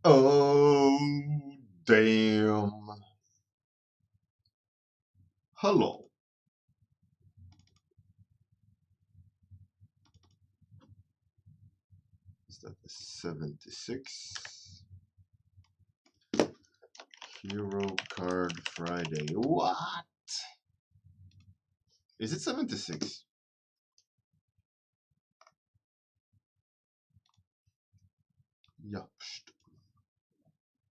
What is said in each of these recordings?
Oh, damn. Hello. Is that the 76? Hero Card Friday. What? Is it 76? Yeah.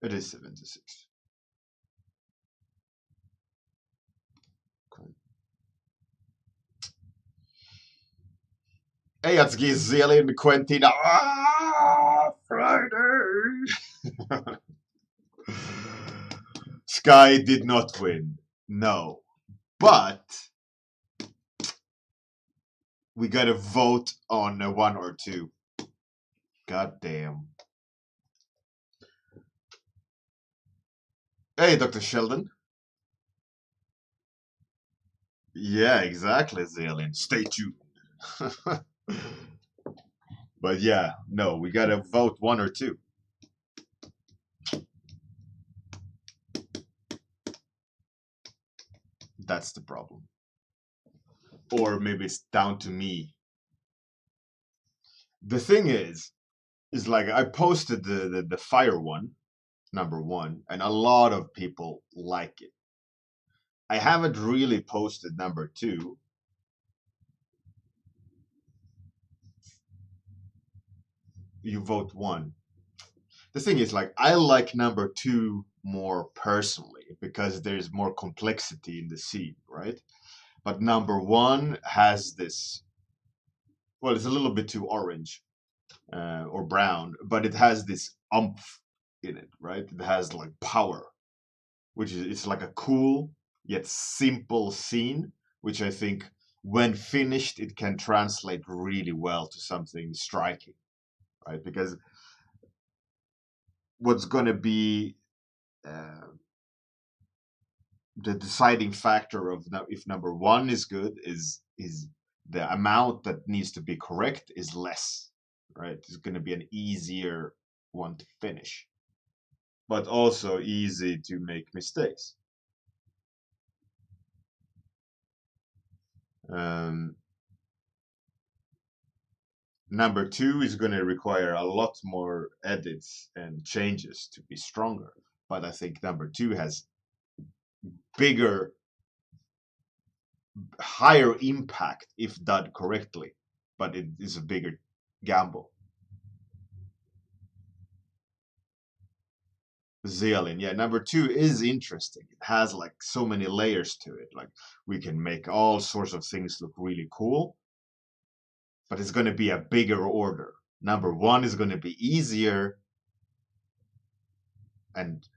It is 76. Okay. Hey, it's Gazillion Quentin. Ah, Friday. Sky did not win. No. But we gotta vote on one or two. God damn. Hey, Dr. Sheldon. Yeah, exactly, Zillion. Stay tuned. But yeah, no, we gotta vote one or two. That's the problem. Or maybe it's down to me. The thing is like I posted the fire one, number one, and a lot of people like it. I haven't really posted number two. You vote one. The thing is, like, I like number two more personally because there's more complexity in the scene, right? But number one has this, well, it's a little bit too orange or brown, but it has this umph in it, right? It has like power, which is it's like a cool yet simple scene, which I think when finished it can translate really well to something striking, right? Because what's going to be uh, the deciding factor of if number one is good is the amount that needs to be correct is less, right? It's going to be an easier one to finish, but also easy to make mistakes. Um, Number two is going to require a lot more edits and changes to be stronger, but I think number two has bigger, higher impact if done correctly, but it is a bigger gamble. Zealin, yeah, number two is interesting. It has like so many layers to it. Like we can make all sorts of things look really cool, but it's going to be a bigger order. Number one is going to be easier and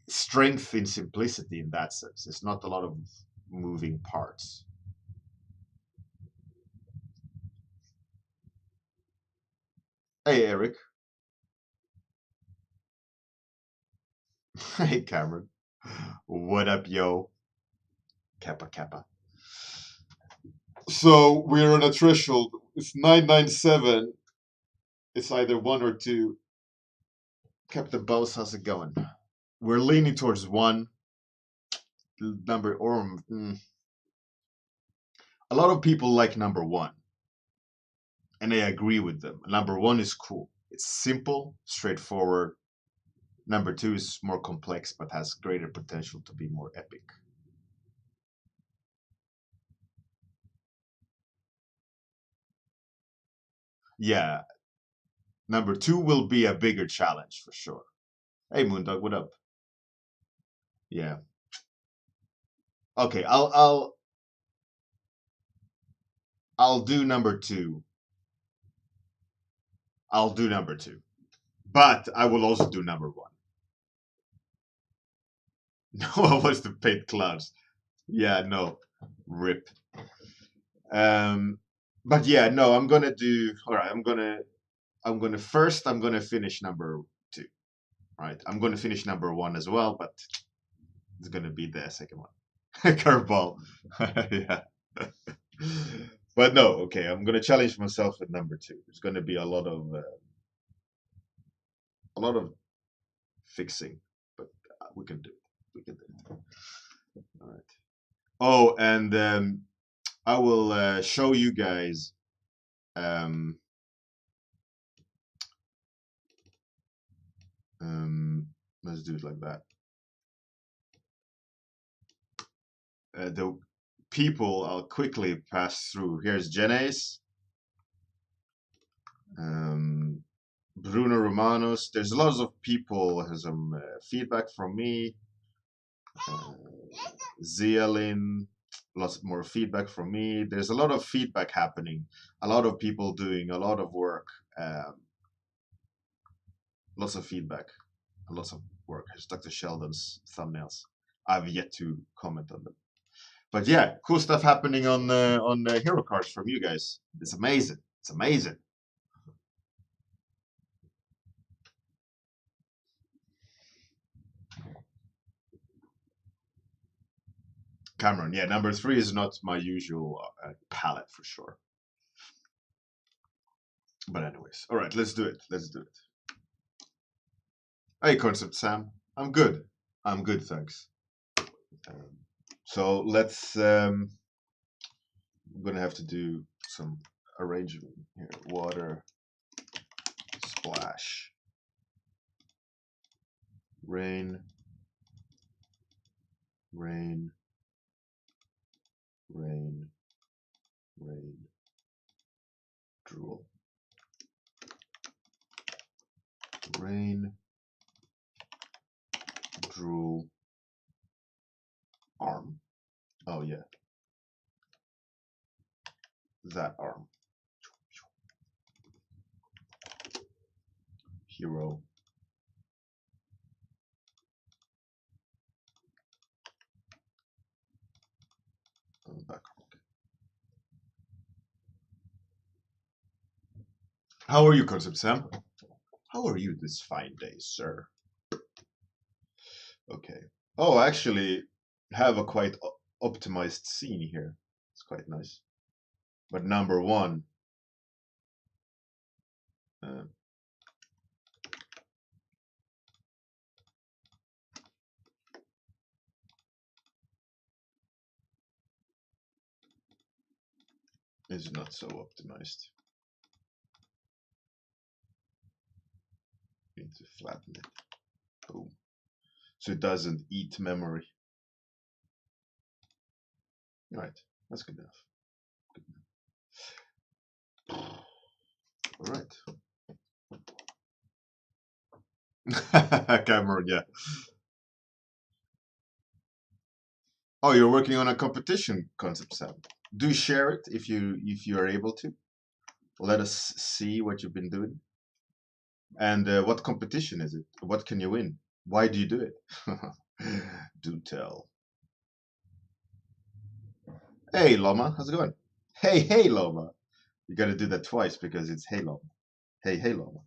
strength in simplicity in that sense. It's not a lot of moving parts. Hey, Eric. Hey, Cameron. What up, yo? Kappa Kappa. So we're on a threshold. It's 997. It's either one or two. Captain Boss, how's it going? We're leaning towards one number, or a lot of people like number one, and I agree with them. Number one is cool. It's simple, straightforward. Number two is more complex, but has greater potential to be more epic. Yeah, number two will be a bigger challenge for sure. Hey, Moondog, what up? Yeah. Okay, I'll do number two. I'll do number two, but I will also do number one. No, I was the paint clouds. Yeah, no, rip. Um, but yeah, no, I'm gonna do. All right, I'm gonna finish number two. Right, I'm gonna finish number one as well, but it's gonna be the second one. Curveball. Yeah. But no, okay, I'm gonna challenge myself with number two. It's gonna be a lot of fixing, but we can do it. We can do it. All right. Oh, and I will show you guys. Um, let's do it like that. The people I'll quickly pass through. Here's Genes, Bruno Romanos. There's lots of people. Has some feedback from me. Zealin, lots more feedback from me. There's a lot of feedback happening. A lot of people doing a lot of work. Lots of feedback. Lots of work. Here's Dr. Sheldon's thumbnails. I've yet to comment on them. But yeah, cool stuff happening on HEROCARDs from you guys. It's amazing. It's amazing. Cameron, yeah, number 3 is not my usual palette for sure. But anyways, all right, let's do it. Let's do it. Hey, Concept Sam. I'm good. I'm good, thanks. So let's. I'm gonna have to do some arrangement here. Water, splash, rain, rain, rain, rain, drool, rain, drool, arm. Oh yeah, that arm. Hero. Background. How are you, Concept Sam? How are you this fine day, sir? Okay. Oh, I actually have a quite optimized scene here. It's quite nice. But number 1, is not so optimized. Need to flatten it. Boom. So it doesn't eat memory. Right. That's good enough. Good enough. All right. Cameron, yeah. Oh, you're working on a competition, Concept Sam. Do share it if you are able to. Let us see what you've been doing. And what competition is it? What can you win? Why do you do it? Do tell. Hey, Loma, how's it going? Hey, Loma. You got to do that twice because it's hey, Loma. Hey, Loma.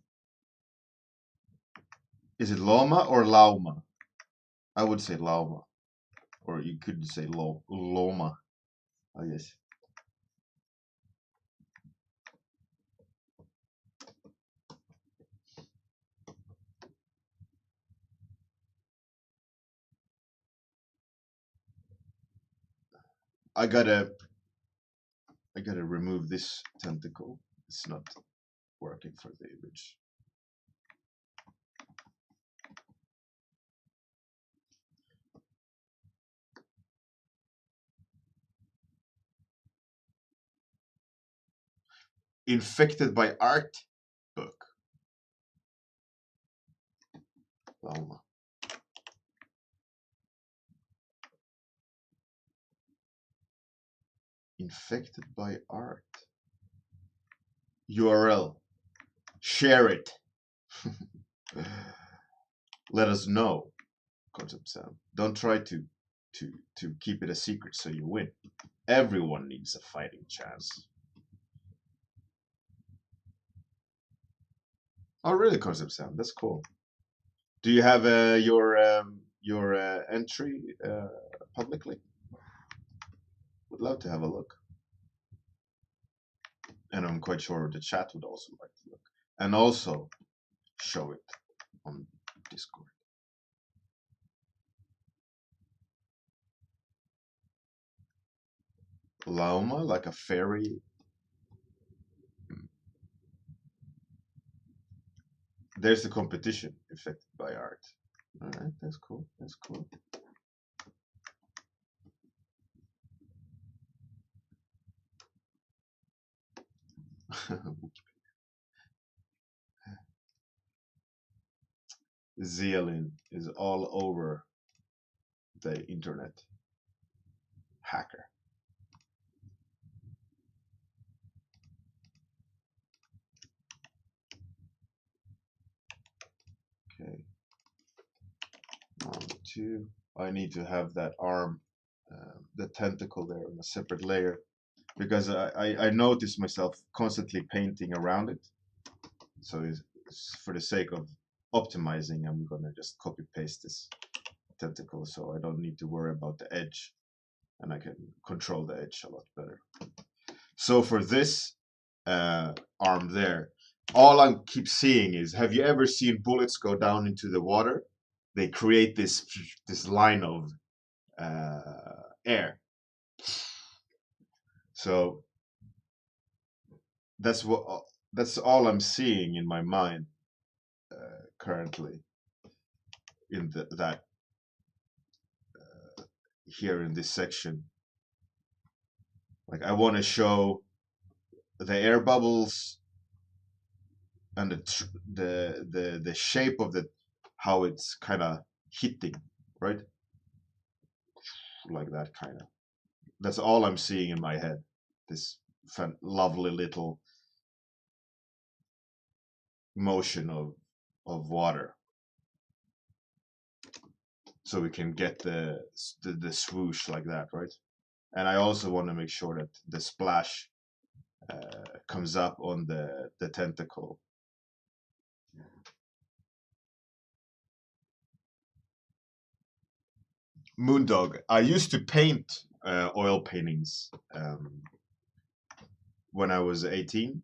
Is it Loma or Lauma? I would say Lauma. Or you could say Loma. Oh, yes. I gotta remove this tentacle. It's not working for the image. Infected by art book. Lauma. Infected by art. URL. Share it. Let us know, Concept Sam. Don't try to keep it a secret so you win. Everyone needs a fighting chance. Oh, really, Concept Sam? That's cool. Do you have your entry publicly? Would love to have a look. And I'm quite sure the chat would also like to look. And also show it on Discord. Lauma, like a fairy. There's the competition affected by art. All right, that's cool. That's cool. Zealin is all over the internet. Hacker. Okay. 2. I need to have that arm, the tentacle there on a separate layer because I notice myself constantly painting around it. So it's for the sake of optimizing, I'm gonna just copy paste this tentacle so I don't need to worry about the edge and I can control the edge a lot better. So for this arm there, all I keep seeing is, have you ever seen bullets go down into the water? They create this line of air. So that's all I'm seeing in my mind currently in that here in this section. Like I want to show the air bubbles and the shape of how it's kind of hitting, right? Like that kind of. That's all I'm seeing in my head. This lovely little motion of water, so we can get the swoosh like that, right? And I also want to make sure that the splash comes up on the tentacle. Moondog. I used to paint oil paintings when I was 18,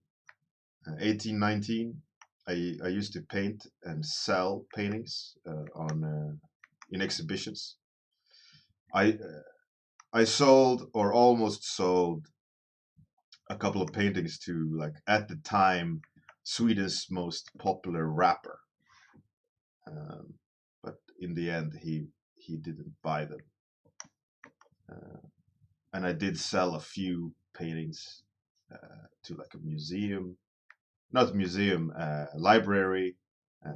19. I used to paint and sell paintings on in exhibitions. I sold or almost sold a couple of paintings to, like, at the time, Sweden's most popular rapper. But in the end, he didn't buy them. And I did sell a few paintings to like a museum, not museum, library,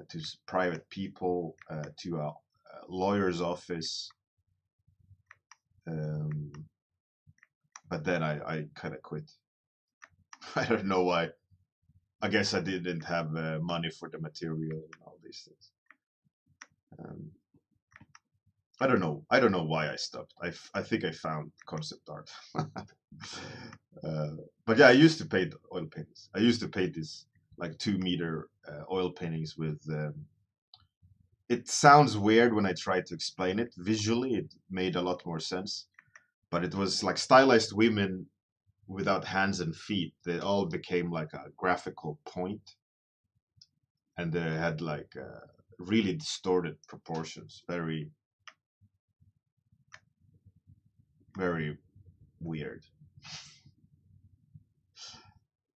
to private people, to a lawyer's office. But then I kind of quit. I don't know why. I guess I didn't have money for the material and all these things. I don't know. I don't know why I stopped. I think I found concept art. But yeah, I used to paint oil paintings. I used to paint these like 2 meter oil paintings with. It sounds weird when I try to explain it visually. It made a lot more sense, but it was like stylized women without hands and feet. They all became like a graphical point, and they had like really distorted proportions. Very, very weird.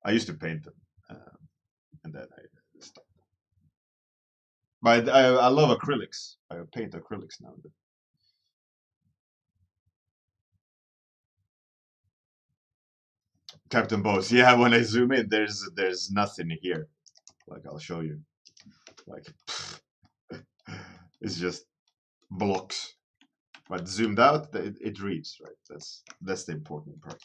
I used to paint them, and then I stopped. But I love acrylics. I paint acrylics now and then. Captain Boss. Yeah, when I zoom in, there's nothing here. Like I'll show you. Like it's just blocks. But zoomed out, it reads, right? That's the important part.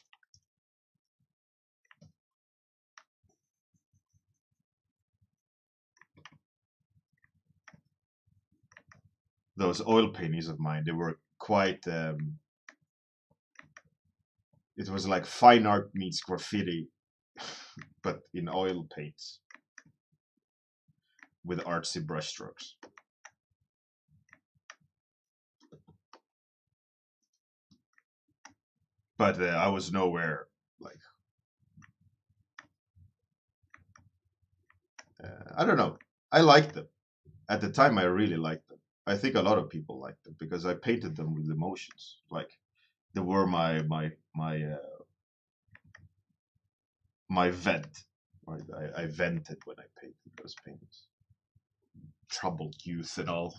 Those oil paintings of mine, they were quite. It was like fine art meets graffiti, but in oil paints with artsy brushstrokes. But I was nowhere like. I don't know. I liked them at the time. I really liked them. I think a lot of people liked them because I painted them with emotions. Like they were my my vent. Right, I vented when I painted those paintings. Troubled youth and all.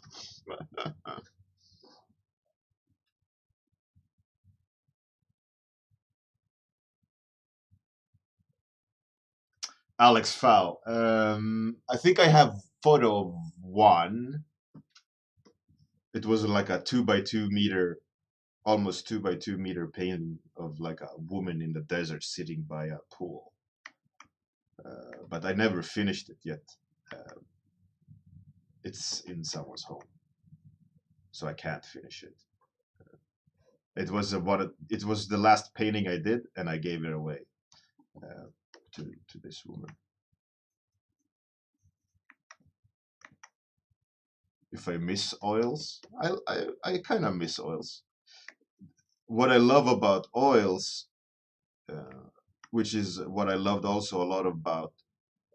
Alex Fowl. I think I have photo of one. It was like a 2 by 2 meter, almost 2 by 2 meter painting of like a woman in the desert sitting by a pool. But I never finished it yet. Uh, it's in someone's home, so I can't finish it. It was the last painting I did, and I gave it away to this woman. If I miss oils, I kind of miss oils. What I love about oils, uh, which is what I loved also a lot about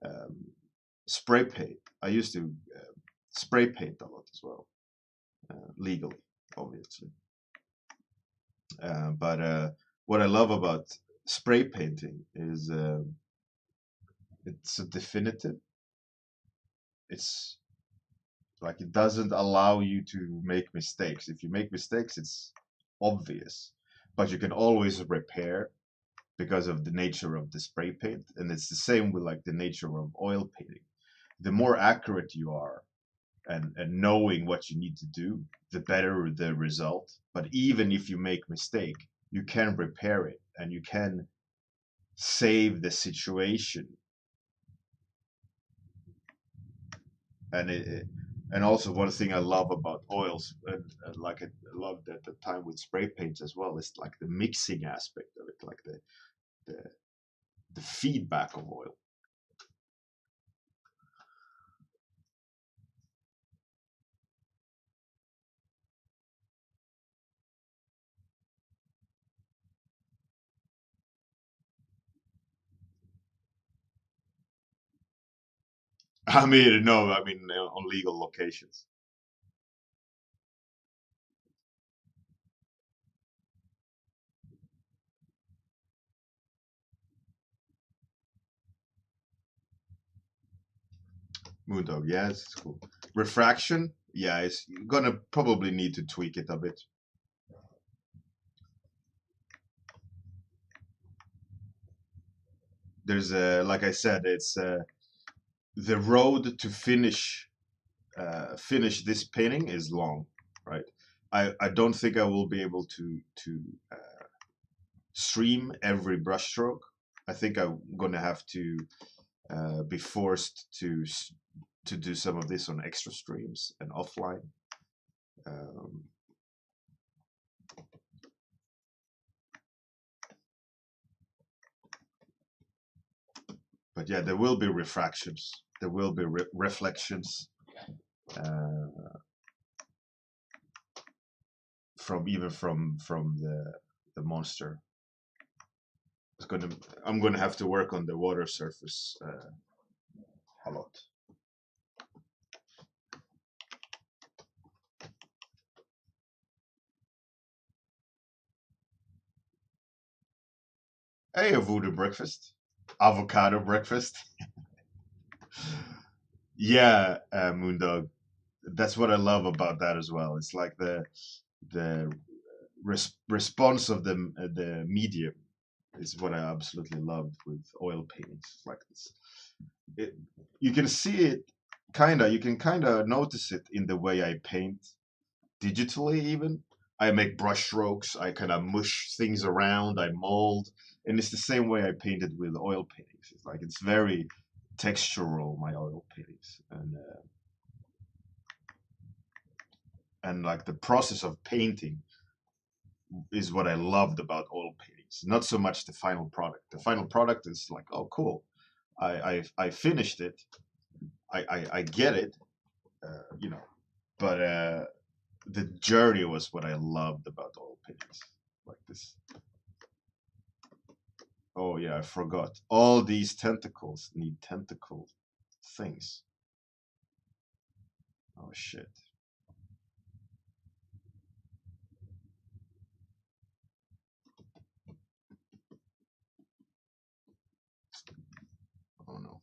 um, spray paint. I used to spray paint a lot as well, legally, obviously. But what I love about spray painting is it's a definitive. It's like it doesn't allow you to make mistakes. If you make mistakes, it's obvious, but you can always repair because of the nature of the spray paint. And it's the same with like the nature of oil painting. The more accurate you are and knowing what you need to do, the better the result. But even if you make mistake, you can repair it and you can save the situation. And and also one thing I love about oils, and like I loved at the time with spray paints as well, is like the mixing aspect of it, like the, the feedback of oil. I mean, no, I mean on legal locations. Moondog, yeah, it's cool. Refraction, yeah, it's gonna probably need to tweak it a bit. There's a, like I said, it's the road to finish this painting is long, right? I don't think I will be able to stream every brushstroke. I think I'm gonna have to be forced to do some of this on extra streams and offline. Um, but yeah, there will be refractions. There will be reflections uh, from even from the monster. It's gonna. I'm gonna have to work on the water surface a lot. Hey, a voodoo breakfast, avocado breakfast. Yeah, Moondog. That's what I love about that as well. It's like the response of the medium is what I absolutely loved with oil paintings like this. It, you can see it kinda. You can kinda notice it in the way I paint digitally. Even I make brush strokes. I kind of mush things around. I mold, and it's the same way I painted with oil paintings. It's like it's very textural, my oil paintings, and like the process of painting is what I loved about oil paintings. Not so much the final product. The final product is like, oh, cool. I finished it. I get it. You know, but the journey was what I loved about oil paintings. Like this. Oh yeah, I forgot. All these tentacles need tentacle things. Oh shit. Oh no.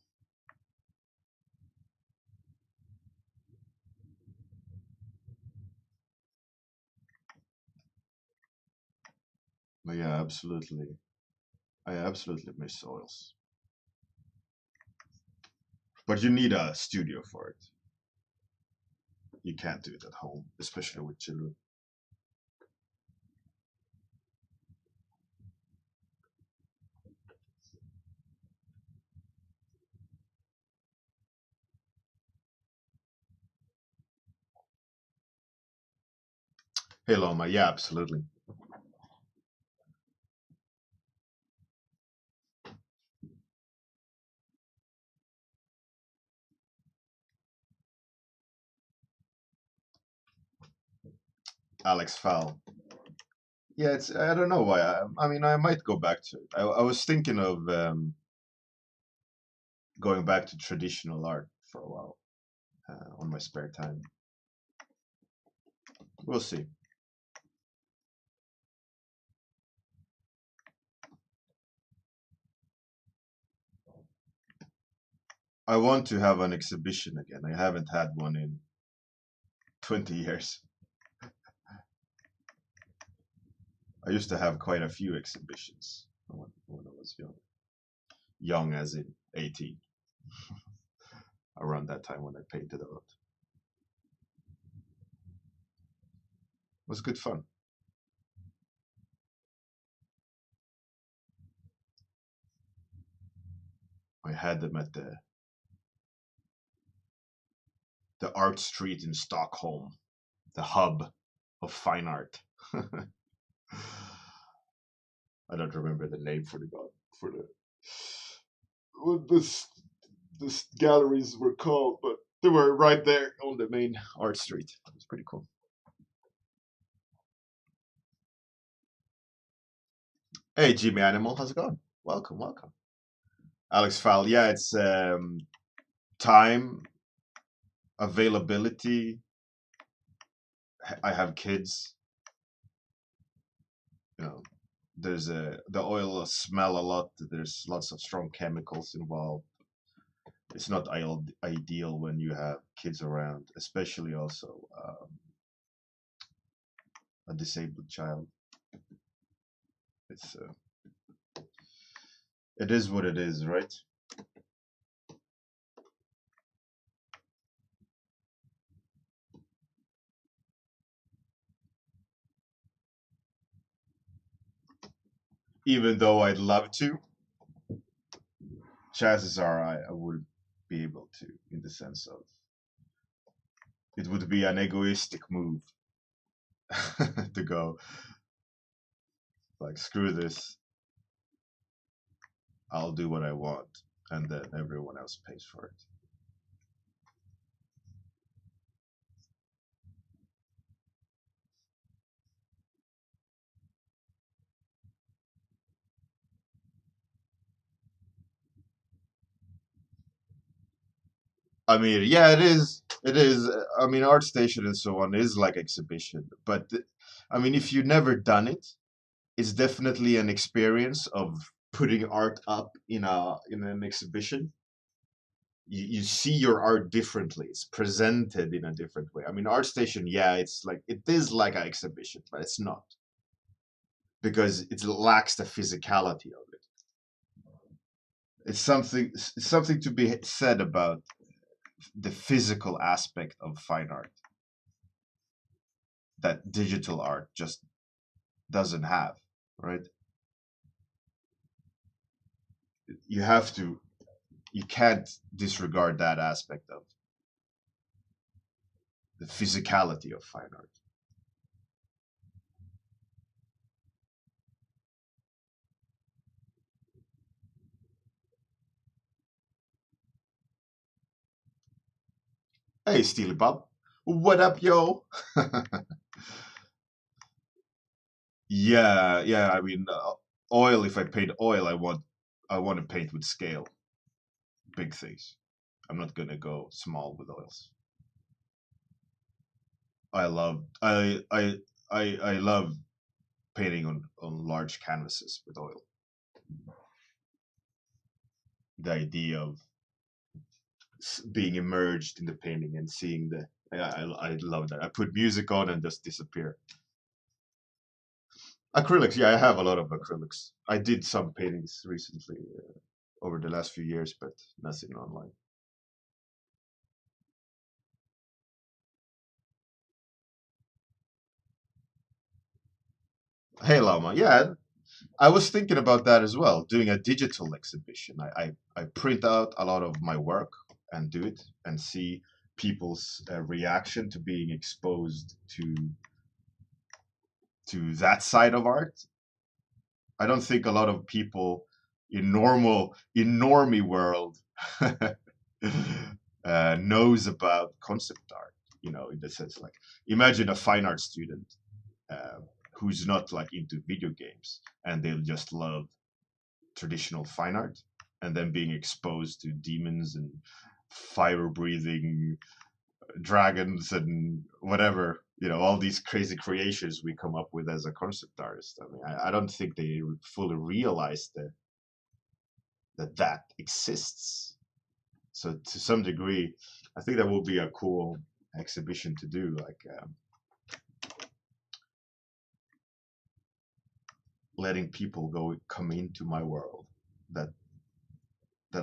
But yeah, absolutely. I absolutely miss oils. But you need a studio for it. You can't do it at home, especially with children. Hey Loma, yeah, absolutely. Alex Fowl. Yeah, it's I don't know why. I mean, I might go back to it. I was thinking of going back to traditional art for a while on my spare time. We'll see. I want to have an exhibition again. I haven't had one in 20 years. I used to have quite a few exhibitions when I was young. Young as in 18, around that time when I painted a lot. It was good fun. I had them at the art street in Stockholm, the hub of fine art. I don't remember the name for the god for the what this galleries were called, but they were right there on the main art street. It was pretty cool. Hey, Jimmy Animal, how's it going? Welcome, welcome. Alex Fowl, yeah, it's time, availability. I have kids, you know. There's the oil smell a lot. There's lots of strong chemicals involved. It's not ideal when you have kids around, especially also a disabled child. It's it is what it is, right? Even though I'd love to, chances are I wouldn't be able to, in the sense of it would be an egoistic move to go like screw this, I'll do what I want, and then everyone else pays for it. I mean, yeah, it is. It is. I mean, ArtStation and so on is like exhibition, but I mean, if you've never done it, it's definitely an experience of putting art up in an exhibition. You see your art differently. It's presented in a different way. I mean, ArtStation, yeah, it is like an exhibition, but it's not because it lacks the physicality of it. It's something to be said about the physical aspect of fine art that digital art just doesn't have, right? You have to, you can't disregard that aspect of the physicality of fine art. Hey, Steely Bob, what up, yo? Yeah, yeah. I mean, oil. If I paint oil, I want to paint with scale, big things. I'm not gonna go small with oils. I love, I love painting on large canvases with oil. the idea of being immersed in the painting and seeing the. I love that. I put music on and just disappear. Acrylics, yeah, I have a lot of acrylics. I did some paintings recently over the last few years, but nothing online. Hey, Lama, yeah, I was thinking about that as well, doing a digital exhibition. I print out a lot of my work and do it and see people's reaction to being exposed to that side of art. I don't think a lot of people in normie world knows about concept art. You know, in the sense like imagine a fine art student uh, who's not like into video games and they'll just love traditional fine art and then being exposed to demons and fire breathing dragons and whatever, you know, all these crazy creations we come up with as a concept artist. I mean, I don't think they fully realize that exists. So to some degree, I think that will be a cool exhibition to do, like letting people come into my world that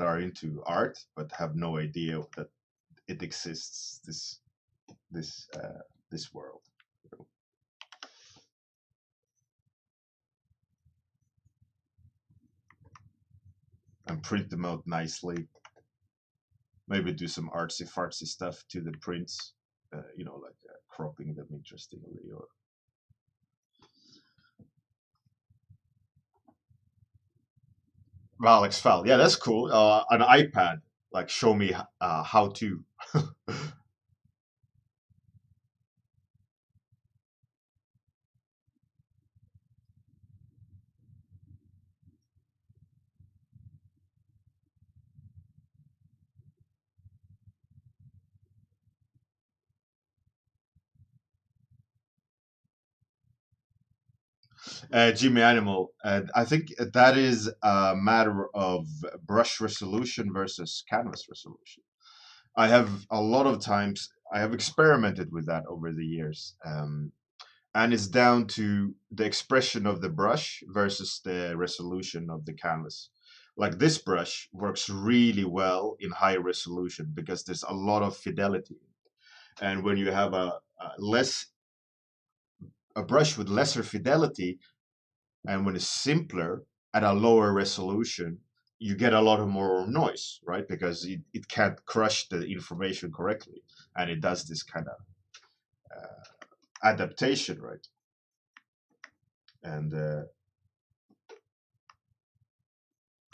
are into art but have no idea that it exists. This this world. And print them out nicely. Maybe do some artsy fartsy stuff to the prints, you know, like cropping them interestingly or. Alex Fal, yeah, that's cool. An iPad, like show me how to. Jimmy Animal, I think that is a matter of brush resolution versus canvas resolution. I have a lot of times I have experimented with that over the years, and it's down to the expression of the brush versus the resolution of the canvas. Like this brush works really well in high resolution because there's a lot of fidelity, and when you have a brush with lesser fidelity, and when it's simpler at a lower resolution, you get a lot of more noise, right? Because it can't crush the information correctly, and it does this kind of adaptation, right?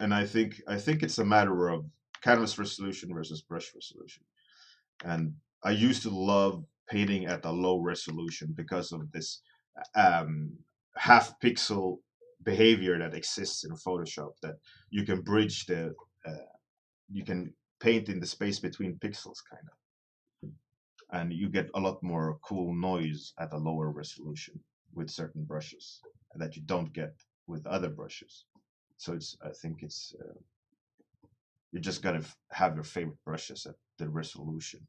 And I think it's a matter of canvas resolution versus brush resolution. And I used to love painting at a low resolution because of this um, half pixel behavior that exists in Photoshop, that you can bridge uh, you can paint in the space between pixels kind of, and you get a lot more cool noise at a lower resolution with certain brushes that you don't get with other brushes. So I think you just gotta have your favorite brushes at the resolution.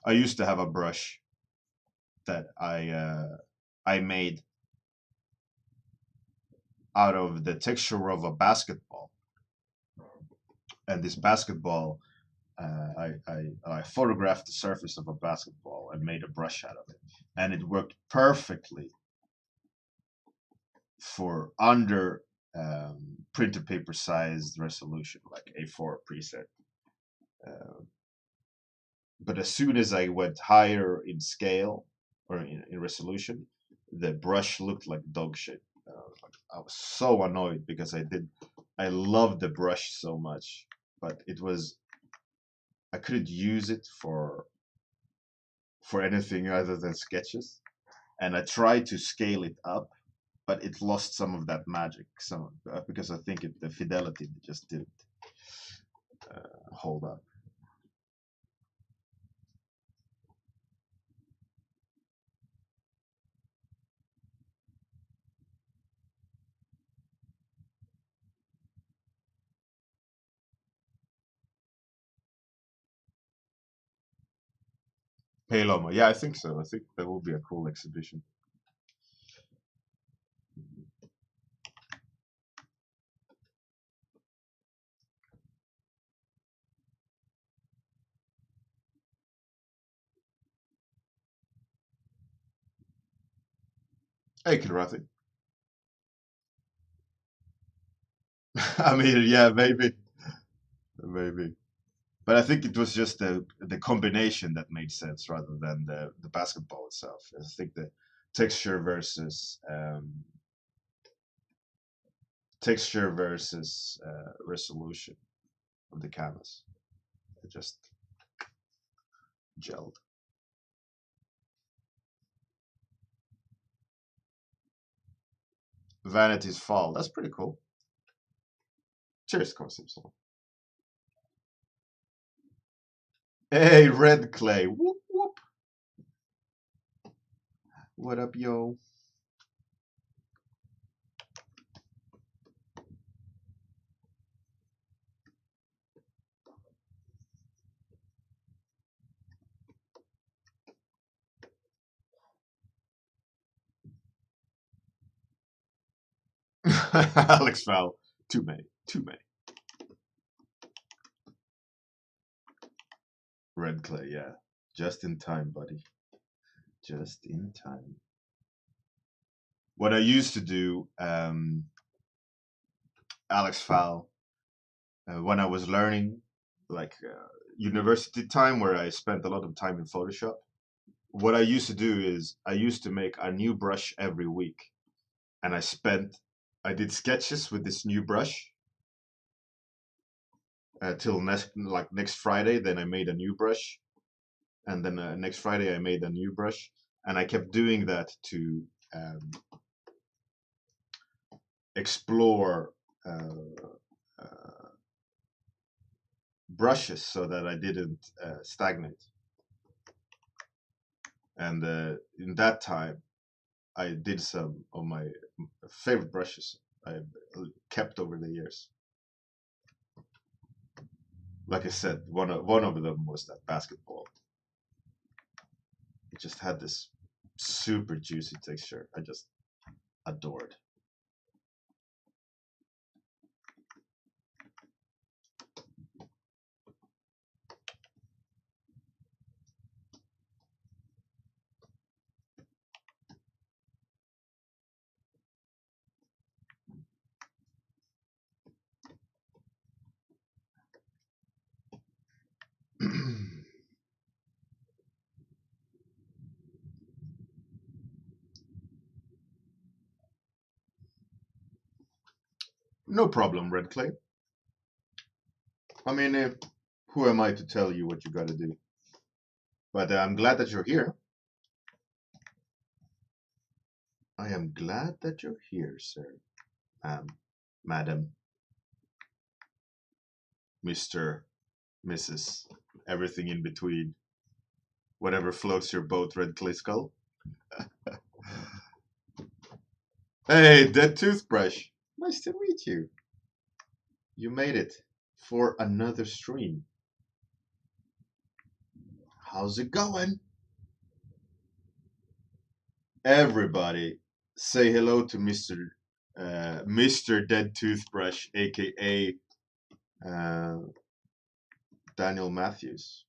I used to have a brush that I made out of the texture of a basketball, and this basketball, I photographed the surface of a basketball and made a brush out of it, and it worked perfectly for under printer paper sized resolution, like A4 preset. Uh, but as soon as I went higher in scale or in resolution, the brush looked like dog shit. I was so annoyed because I loved the brush so much, but I couldn't use it for anything other than sketches. And I tried to scale it up, but it lost some of that magic. Because I think the fidelity just didn't hold up. Paloma. Yeah, I think so. I think that will be a cool exhibition. Hey, Kilrathi. I mean, yeah, maybe. But I think it was just the combination that made sense rather than the basketball itself. I think the texture versus resolution of the canvas. It just gelled. Vanity's Fall. That's pretty cool. Cheers, concepts. Hey, Red Clay. Whoop whoop. What up, yo? Alex Fowl. Too many. Too many. Red Clay, yeah. Just in time, buddy. Just in time. What I used to do, Alex Fowl, when I was learning, like university time, where I spent a lot of time in Photoshop. What I used to do is I used to make a new brush every week, and I did sketches with this new brush till next Friday. Then I made a new brush, and then next Friday I made a new brush, and I kept doing that to um, explore uh, brushes so that I didn't stagnate. And in that time, I did some of my favorite brushes I kept over the years. Like I said, one of them was that basketball. It just had this super juicy texture. I just adored. No problem, Red Clay. I mean, who am I to tell you what you got to do? But I'm glad that you're here. I am glad that you're here, sir. Madam, Mr., Mrs., everything in between. Whatever floats your boat, Red Clay Skull. Hey, Dead Toothbrush. Nice to meet you. You made it for another stream. How's it going? Everybody, say hello to Mr. Dead Toothbrush, aka uh, Daniel Matthews.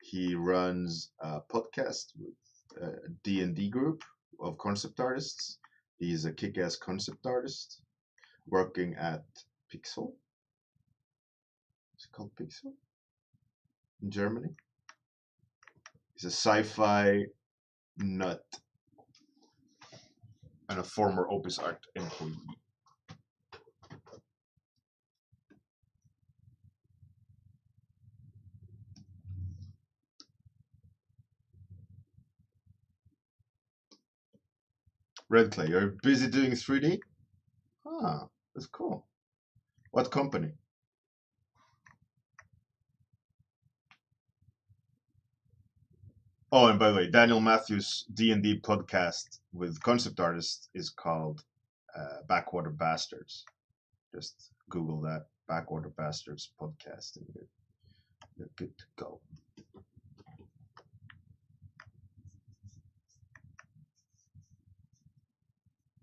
He runs a podcast with a D&D group of concept artists. He's a kick-ass concept artist working at Pixel. Is it called Pixel? In Germany. He's a sci-fi nut and a former Opus Art employee. Red Clay, you're busy doing 3D? Ah, that's cool. What company? Oh, and by the way, Daniel Matthews' D&D podcast with concept artists is called Backwater Bastards. Just Google that Backorder Bastards podcast, and you're good to go.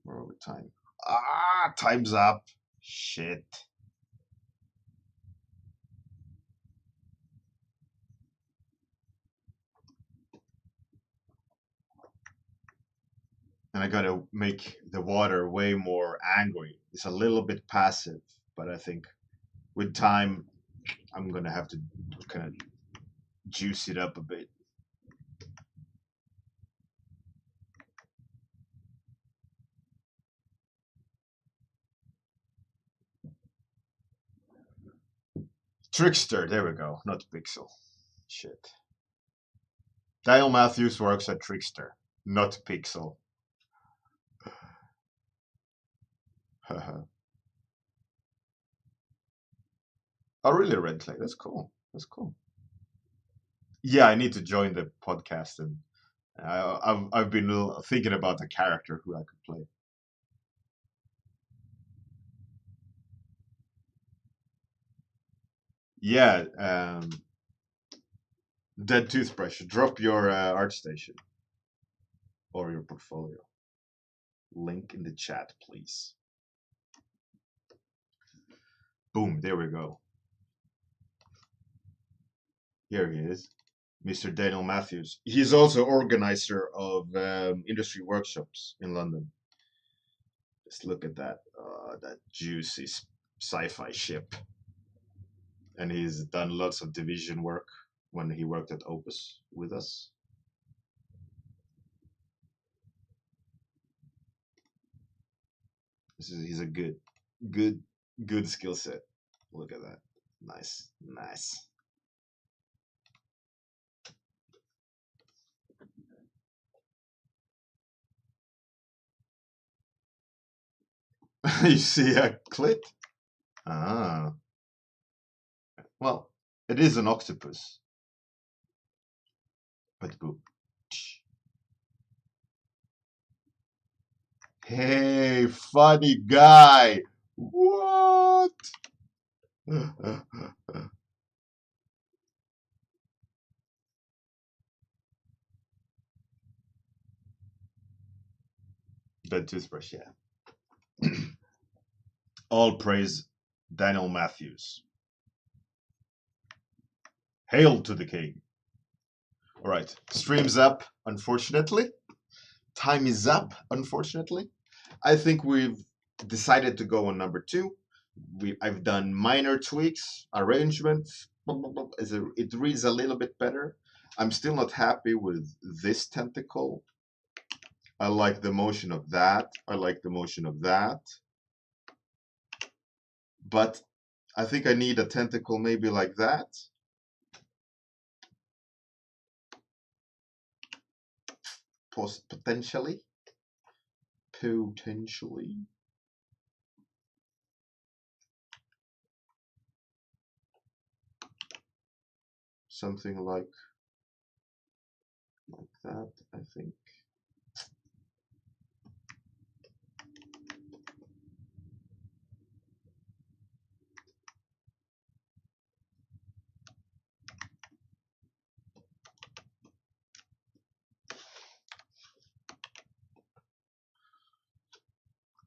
We're over time. Time's up. Shit. And I gotta make the water way more angry. It's a little bit passive, but I think with time, I'm gonna have to kind of juice it up a bit. Trickster, there we go, not Pixel. Shit. Daniel Matthews works at Trickster, not Pixel. Oh, really, Red Clay? That's cool. That's cool. Yeah, I need to join the podcast, and I've been thinking about a character who I could play. Yeah, Dead Toothbrush. Drop your ArtStation or your portfolio. Link in the chat, please. Boom, there we go. Here he is, Mr. Daniel Matthews. He's also organizer of industry workshops in London. Just look at that, that juicy sci-fi ship. And he's done lots of division work when he worked at Opus with us. He's a good skill set. Look at that. Nice, nice. You see a clit? Ah. Well, it is an octopus. But go. Hey, funny guy. What? Dead Toothbrush, yeah. All praise Daniel Matthews. Hail to the king. All right, stream's up, unfortunately. Time is up, unfortunately. I think we've decided to go on number 2. I've done minor tweaks, arrangements. It reads a little bit better. I'm still not happy with this tentacle. I like the motion of that. I like the motion of that. But I think I need a tentacle maybe like that. Potentially. Something like that, I think.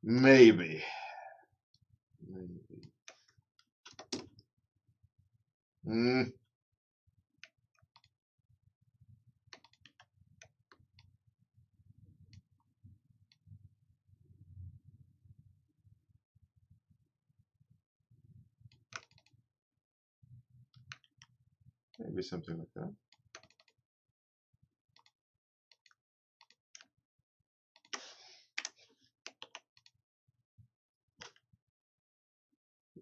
Maybe. Mm. Maybe something like that.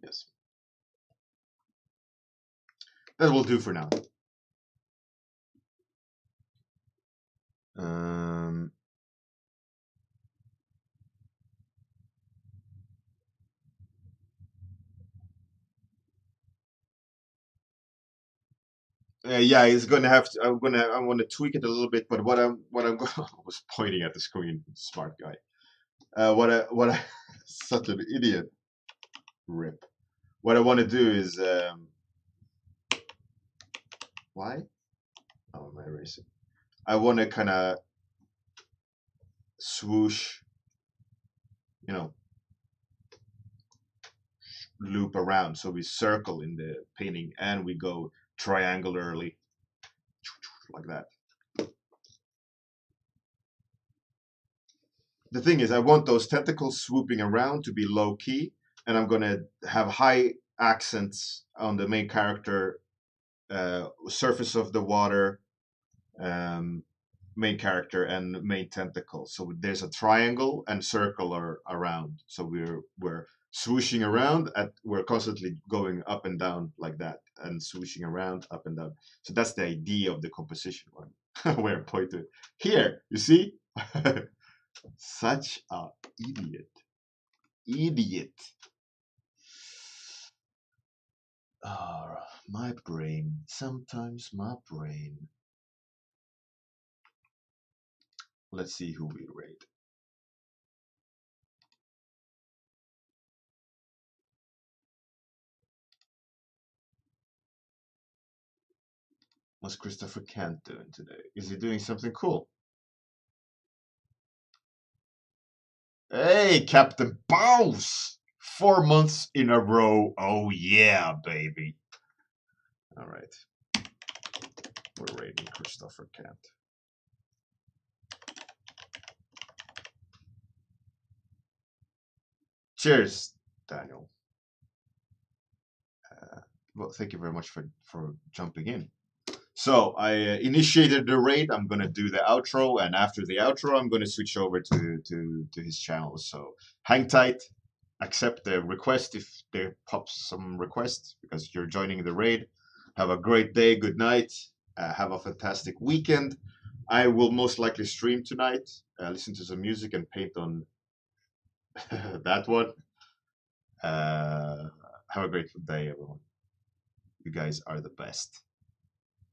Yes. That will do for now. Yeah, it's gonna have to. I want to tweak it a little bit, but what I'm going. I was pointing at the screen, smart guy. What I such an idiot. Rip. What I want to do is why? Oh, am I erasing? I want to kind of swoosh, you know, loop around. So we circle in the painting and we go triangularly like that. The thing is, I want those tentacles swooping around to be low key, and I'm gonna have high accents on the main character, surface of the water, um, main character, and main tentacle. So there's a triangle and circle around. So we're swooshing around. We're constantly going up and down like that, and swooshing around, up and down. So that's the idea of the composition one. Where I point to here, you see. Such a idiot. Idiot. Oh, my brain. Sometimes my brain. Let's see who we rate. What's Christopher Kent doing today? Is he doing something cool? Hey, Captain Bounce! 4 months in a row. Oh yeah, baby. All right. We're rating Christopher Kent. Cheers, Daniel. Well, thank you very much for jumping in. So I initiated the raid. I'm gonna do the outro, and after the outro, I'm gonna switch over to his channel. So hang tight, accept the request if there pops some request because you're joining the raid. Have a great day. Good night. Have a fantastic weekend. I will most likely stream tonight. Listen to some music and paint on that one. Have a great day, everyone. You guys are the best.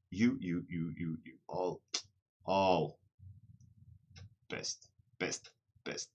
You, all best, best, best.